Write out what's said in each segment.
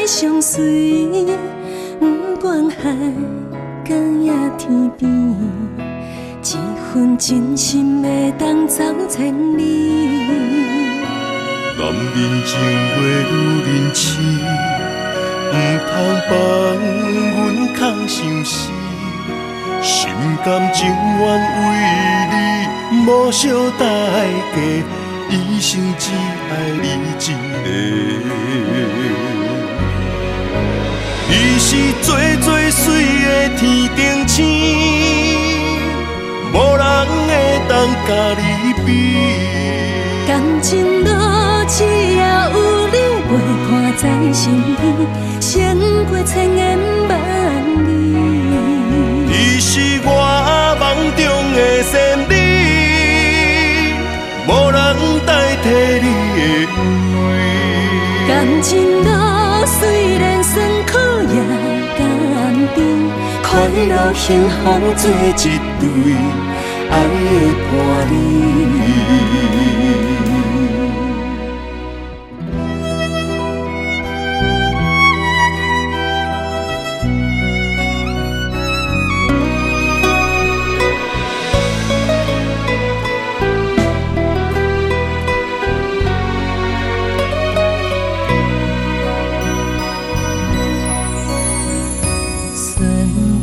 爱相随，不管海角也天边，一份真心会当走千里。男人情话女人痴，不通放阮空相思，心甘情愿为你无惜代价，一生只爱你一个。你是最最水的天顶星，无人会当甲你比。感情路只要有你陪伴在身边，胜过千言万语。你是我梦中的仙女，无人代替你的位。感情路虽然酸苦也甘甜，快乐幸福做一对，爱的伴侣。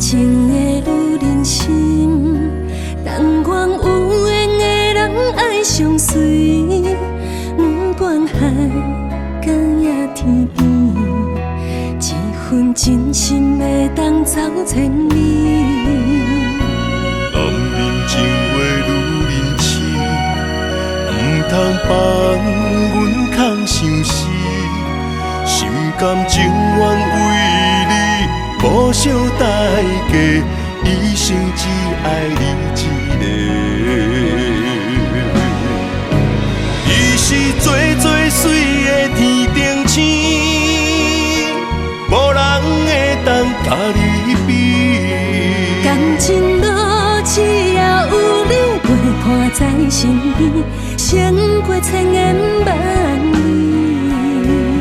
情的女人心，但愿有缘的人爱相随，不管海角也天边，一份真心会当走千里。男人情话女人痴，不通放阮空相思，心甘情愿为你。无惜代价，一生只爱你一个。你是最最水的天顶星，无人会当甲你比。感情路只要有你陪伴在身边，胜过千言万语。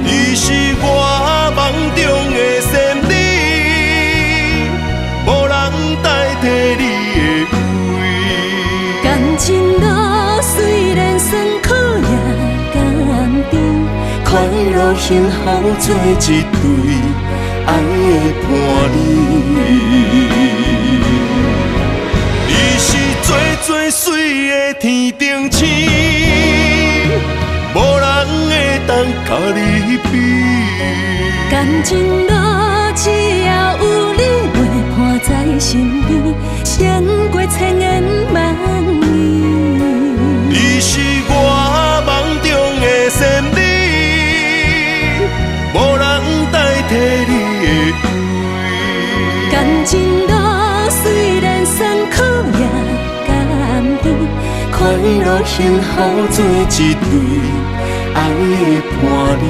你是我梦中的仙女，代替你的位。感情路虽然酸苦也甘甜，快乐幸福做一对，爱的伴侣。你是最最水的天顶星，无人会当甲你比。感情路只要有你陪伴在身边，胜过千言万语。你是我梦中的仙女，无人代替你的位。感情路虽然酸苦也甘甜，快乐幸福做一对，爱的伴侣。